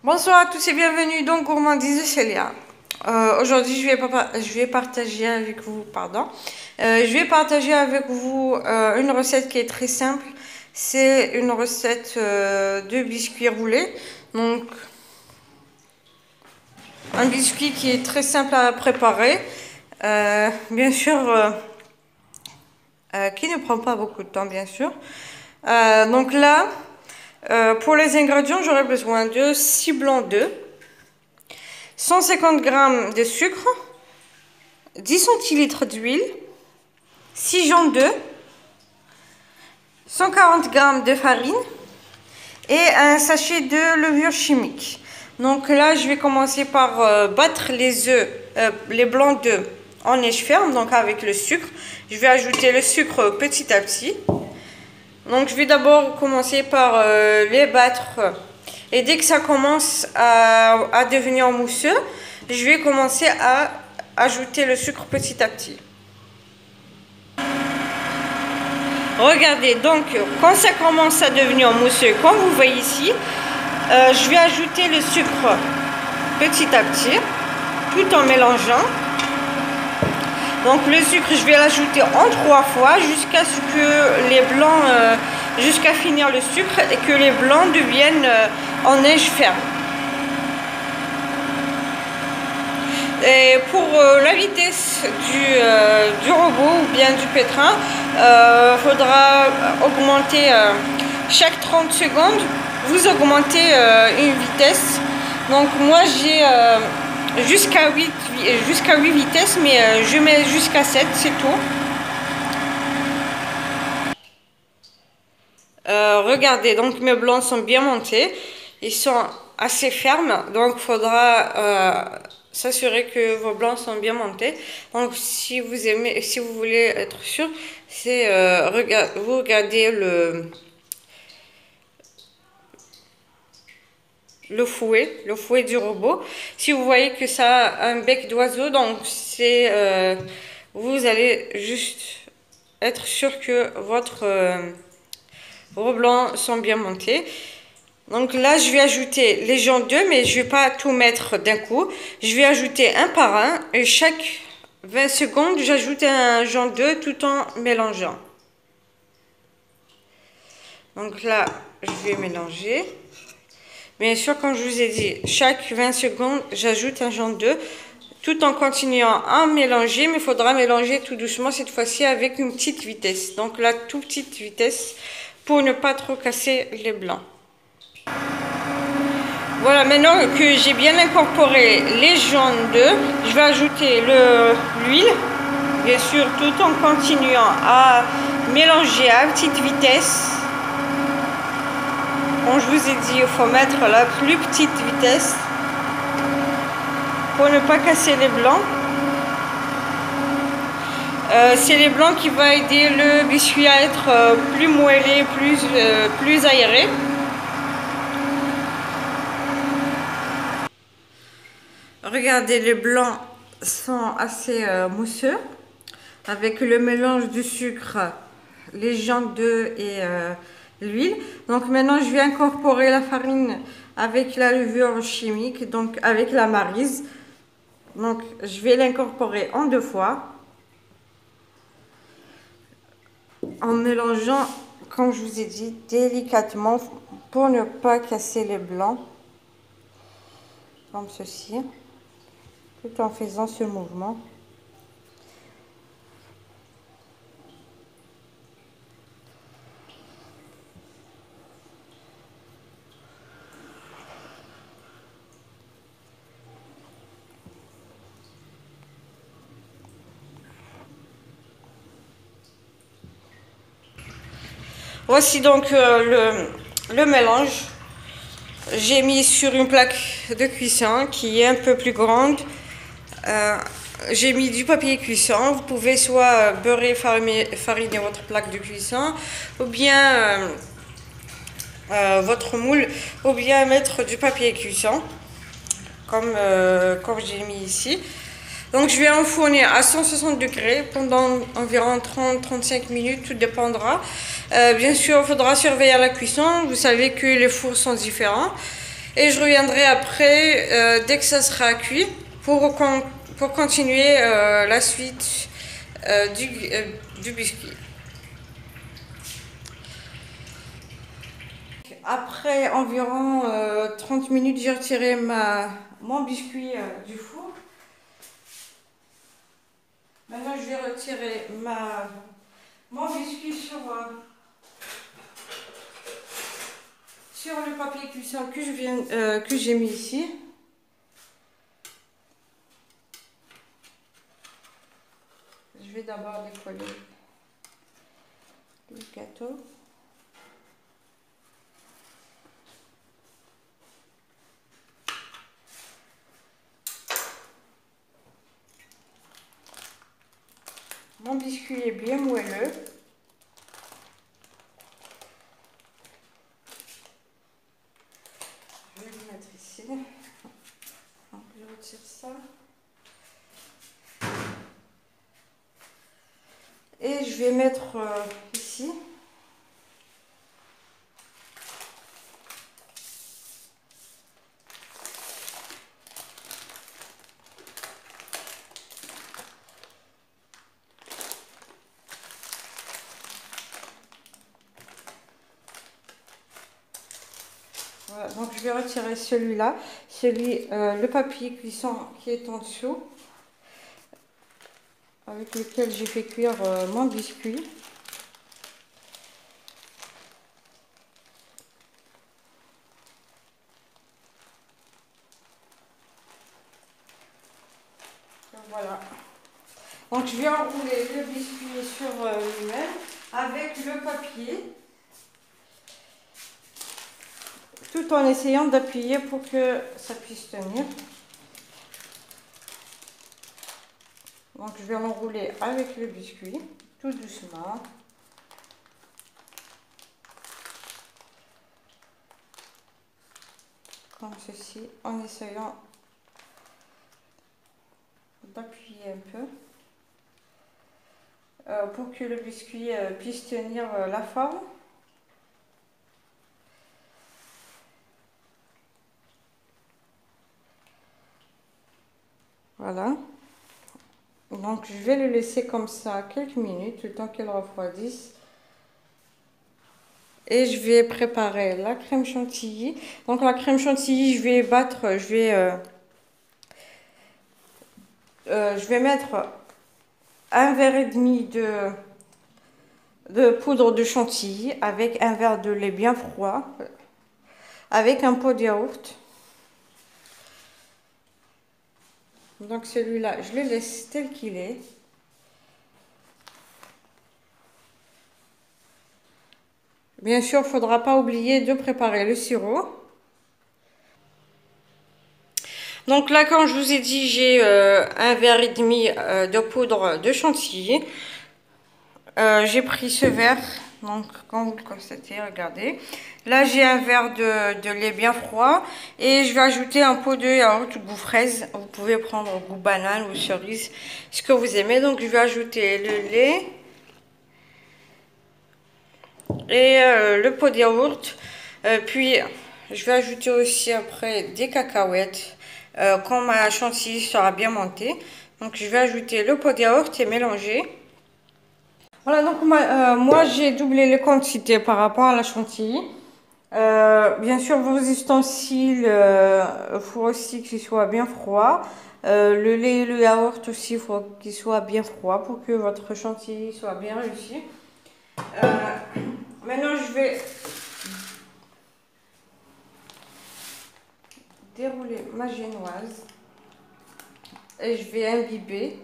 Bonsoir à tous et bienvenue dans Gourmandise de Célia. Aujourd'hui, je vais partager avec vous, une recette qui est très simple. C'est une recette de biscuits roulés. Donc, un biscuit qui est très simple à préparer. Bien sûr, qui ne prend pas beaucoup de temps, bien sûr. Donc là, pour les ingrédients, j'aurai besoin de 6 blancs d'œufs, 150 g de sucre, 10 centilitres d'huile, 6 jaunes d'œufs, 140 g de farine et un sachet de levure chimique. Donc là, je vais commencer par battre les blancs d'œufs en neige ferme, donc avec le sucre. Je vais ajouter le sucre petit à petit. Donc je vais d'abord commencer par les battre. Et dès que ça commence à devenir mousseux, je vais commencer à ajouter le sucre petit à petit. Regardez, donc quand ça commence à devenir mousseux, comme vous voyez ici, je vais ajouter le sucre petit à petit, tout en mélangeant. Donc le sucre, je vais l'ajouter en 3 fois jusqu'à ce que les blancs, jusqu'à finir le sucre et que les blancs deviennent en neige ferme. Et pour la vitesse du robot ou bien du pétrin, faudra augmenter chaque 30 secondes, vous augmentez une vitesse. Donc moi j'ai jusqu'à 8 vitesses, mais je mets jusqu'à 7, c'est tout. Regardez, donc mes blancs sont bien montés, ils sont assez fermes, donc il faudra s'assurer que vos blancs sont bien montés. Donc si vous voulez être sûr, c'est vous regardez le fouet du robot. Si vous voyez que ça a un bec d'oiseau, donc c'est vous allez juste être sûr que vos blancs sont bien montés. Donc là, je vais ajouter les jaunes d'œufs, mais je ne vais pas tout mettre d'un coup. Je vais ajouter un par un et chaque 20 secondes, j'ajoute un jaune d'œuf tout en mélangeant. Donc là, je vais mélanger. Bien sûr, comme je vous ai dit, chaque 20 secondes, j'ajoute un jaune d'œuf tout en continuant à mélanger, mais il faudra mélanger tout doucement cette fois-ci avec une petite vitesse. Donc là, toute petite vitesse pour ne pas trop casser les blancs. Voilà, maintenant que j'ai bien incorporé les jaunes d'œufs, je vais ajouter l'huile, bien sûr, tout en continuant à mélanger à petite vitesse. Comme je vous ai dit, il faut mettre la plus petite vitesse pour ne pas casser les blancs. C'est les blancs qui vont aider le biscuit à être plus moellé, plus aéré. Regardez, les blancs sont assez mousseux avec le mélange du sucre, les jaunes d'œufs et l'huile. Donc maintenant je vais incorporer la farine avec la levure chimique, donc avec la maryse. Donc je vais l'incorporer en 2 fois en mélangeant, comme je vous ai dit, délicatement pour ne pas casser les blancs, comme ceci, tout en faisant ce mouvement. Voici donc le mélange. J'ai mis sur une plaque de cuisson qui est un peu plus grande. J'ai mis du papier cuisson. Vous pouvez soit beurrer, fariner votre plaque de cuisson, ou bien votre moule, ou bien mettre du papier cuisson, comme j'ai mis ici. Donc je vais enfourner à 160 degrés pendant environ 30-35 minutes, tout dépendra. Bien sûr, il faudra surveiller la cuisson. Vous savez que les fours sont différents. Et je reviendrai après, dès que ça sera cuit, pour continuer la suite du biscuit. Après environ 30 minutes, j'ai retiré mon biscuit du four. Maintenant, je vais retirer mon biscuit sur le papier cuisson que j'ai mis ici. Je vais d'abord décoller le gâteau. Mon biscuit est bien moelleux. Je vais le mettre ici. Donc, je retire ça. Et je vais mettre ici. Voilà, donc je vais retirer celui-là, le papier cuisson qui est en dessous, avec lequel j'ai fait cuire mon biscuit. Voilà. Donc je vais enrouler le biscuit sur lui-même avec le papier, tout en essayant d'appuyer pour que ça puisse tenir. Donc je vais l'enrouler avec le biscuit, tout doucement. Comme ceci, en essayant d'appuyer un peu pour que le biscuit puisse tenir la forme. Voilà. Donc je vais le laisser comme ça quelques minutes, le temps qu'il refroidisse. Et je vais préparer la crème chantilly. Donc la crème chantilly, je vais battre, je vais mettre un verre et demi de poudre de chantilly avec un verre de lait bien froid, avec un pot de yaourt. Donc celui-là, je le laisse tel qu'il est. Bien sûr, il ne faudra pas oublier de préparer le sirop. Donc là, comme je vous ai dit, j'ai un verre et demi de poudre de chantilly. J'ai pris ce verre, donc comme vous le constatez, regardez. Là, j'ai un verre de lait bien froid et je vais ajouter un pot de yaourt goût fraise. Vous pouvez prendre goût banane ou cerise, ce que vous aimez. Donc, je vais ajouter le lait et le pot de yaourt. Puis, je vais ajouter aussi après des cacahuètes quand ma chantilly sera bien montée. Donc, je vais ajouter le pot de yaourt et mélanger. Voilà, donc moi j'ai doublé les quantités par rapport à la chantilly. Bien sûr, vos ustensiles, il faut aussi qu'ils soient bien froids. Le lait et le yaourt aussi, il faut qu'ils soient bien froids pour que votre chantilly soit bien réussi. Maintenant, je vais dérouler ma génoise et je vais imbiber.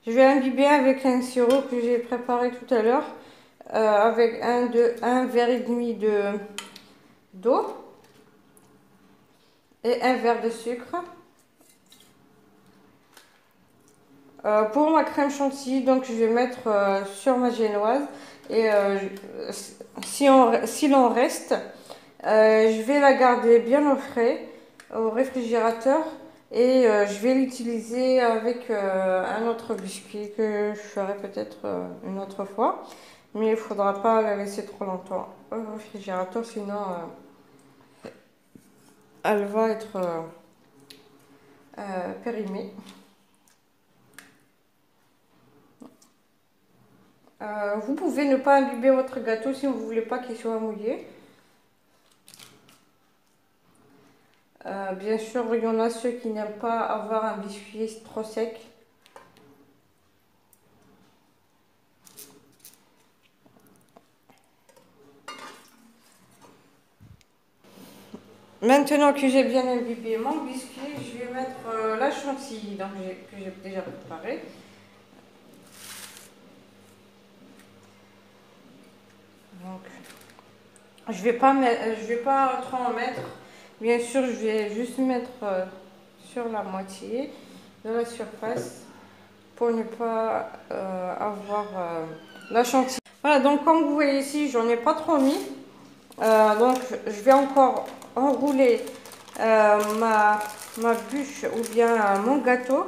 Je vais imbiber avec un sirop que j'ai préparé tout à l'heure, avec un verre et demi d'eau et un verre de sucre. Pour ma crème chantilly, donc je vais mettre sur ma génoise et s'il en reste, je vais la garder bien au frais au réfrigérateur et je vais l'utiliser avec un autre biscuit que je ferai peut-être une autre fois. Mais il ne faudra pas la laisser trop longtemps au réfrigérateur, sinon elle va être périmée. Vous pouvez ne pas imbiber votre gâteau si vous ne voulez pas qu'il soit mouillé. Bien sûr, il y en a ceux qui n'aiment pas avoir un biscuit trop sec. Maintenant que j'ai bien imbibé mon biscuit, je vais mettre la chantilly que j'ai déjà préparée. Donc, je vais pas trop en mettre. Bien sûr, je vais juste mettre sur la moitié de la surface pour ne pas avoir la chantilly. Voilà, donc comme vous voyez ici, j'en ai pas trop mis. Donc, je vais encore enrouler ma bûche ou bien mon gâteau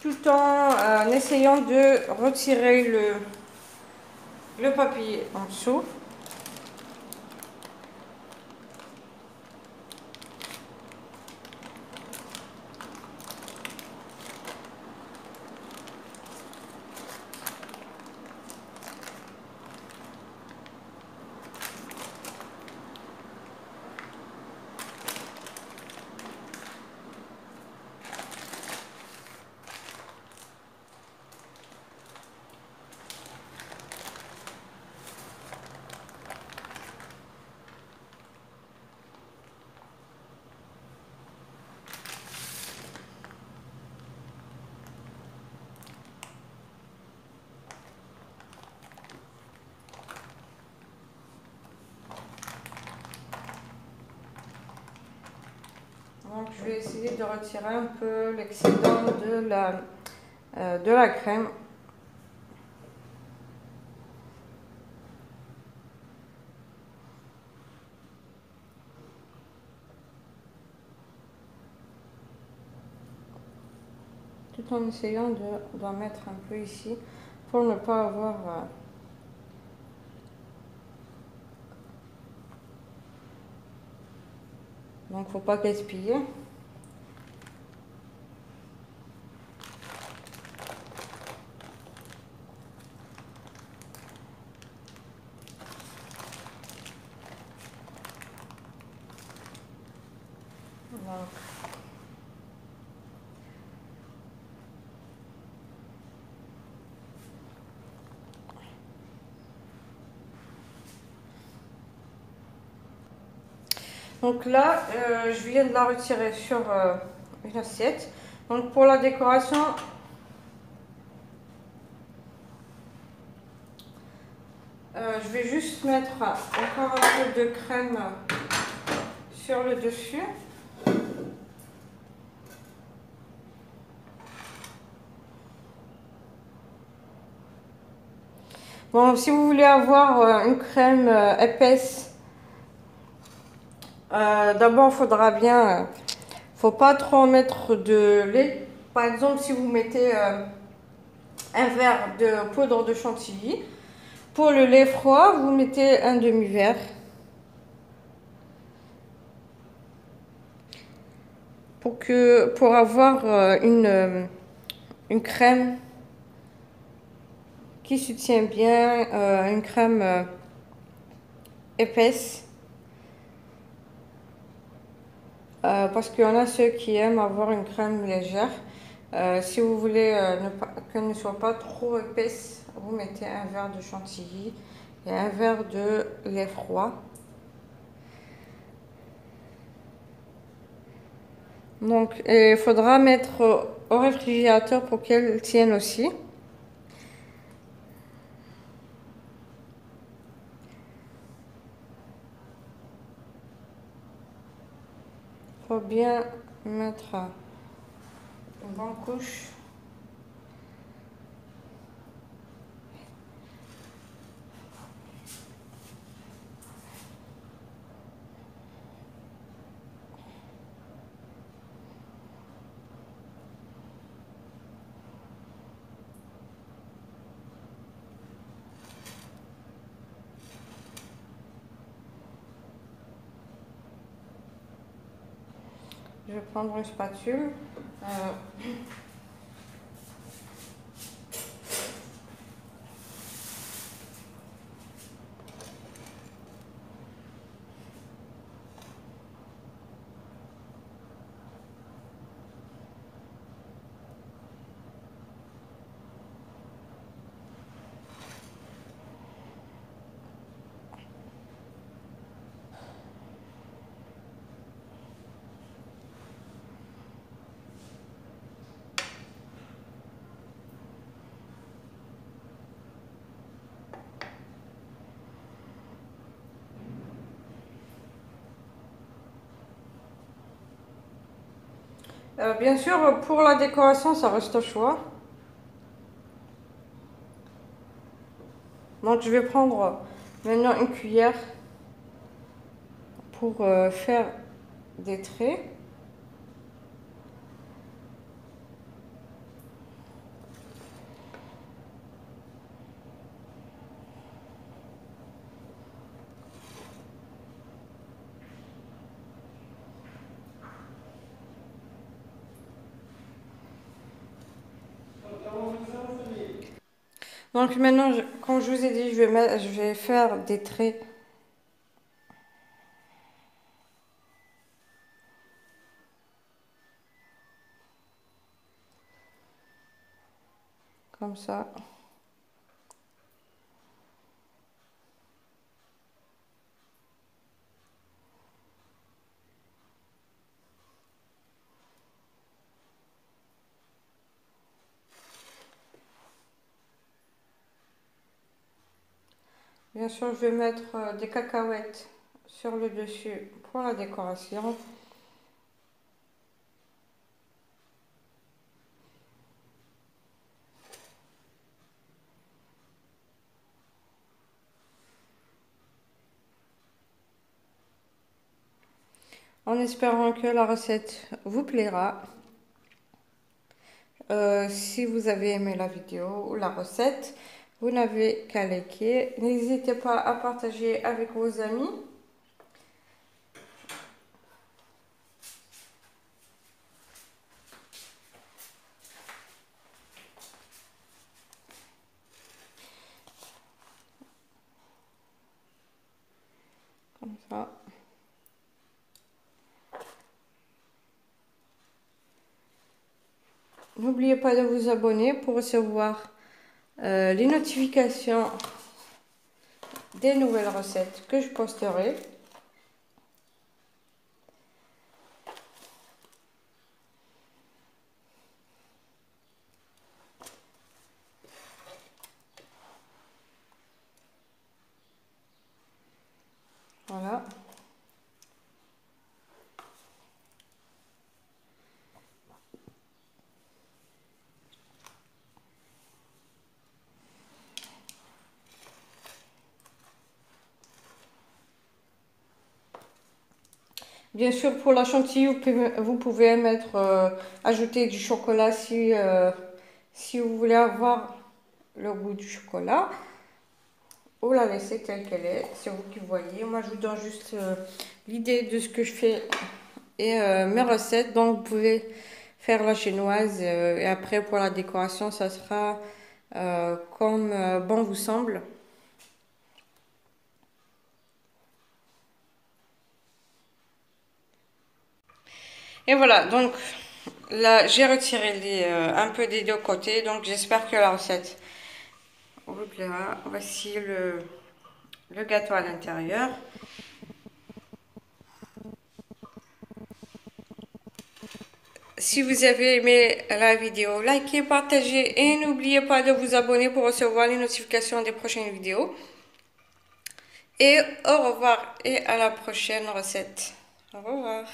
tout en essayant de retirer le papier en dessous. Donc, je vais essayer de retirer un peu l'excédent de la crème. Tout en essayant d'en mettre un peu ici pour ne pas avoir donc faut pas gaspiller. Donc, donc là, je viens de la retirer sur une assiette. Donc pour la décoration, je vais juste mettre encore un peu de crème sur le dessus. Bon, si vous voulez avoir une crème épaisse, d'abord il faudra bien, faut pas trop mettre de lait. Par exemple, si vous mettez un verre de poudre de chantilly, pour le lait froid, vous mettez un demi-verre. Pour avoir une crème qui se tient bien, une crème épaisse. Parce qu'il y en a ceux qui aiment avoir une crème légère. Si vous voulez qu'elle ne soit pas trop épaisse, vous mettez un verre de chantilly et un verre de lait froid. Donc, il faudra mettre au réfrigérateur pour qu'elle tienne aussi. Faut bien mettre une bonne couche. Je vais prendre une spatule. Bien sûr, pour la décoration, ça reste au choix. Donc, je vais prendre maintenant une cuillère pour faire des traits. Donc maintenant, comme je vous ai dit, je vais faire des traits. Comme ça. Bien sûr, je vais mettre des cacahuètes sur le dessus pour la décoration. En espérant que la recette vous plaira. Si vous avez aimé la vidéo ou la recette, vous n'avez qu'à liker. N'hésitez pas à partager avec vos amis. Comme ça. N'oubliez pas de vous abonner pour recevoir les notifications des nouvelles recettes que je posterai. Voilà. Bien sûr, pour la chantilly, vous pouvez ajouter du chocolat si vous voulez avoir le goût du chocolat. Ou la laisser telle qu'elle est, c'est vous qui voyez. Moi, je vous donne juste l'idée de ce que je fais et mes recettes. Donc, vous pouvez faire la chinoise et après, pour la décoration, ça sera comme bon vous semble. Et voilà, donc là j'ai retiré un peu des deux côtés, donc j'espère que la recette vous plaira. Voici le gâteau à l'intérieur. Si vous avez aimé la vidéo, likez, partagez et n'oubliez pas de vous abonner pour recevoir les notifications des prochaines vidéos. Et au revoir et à la prochaine recette. Au revoir.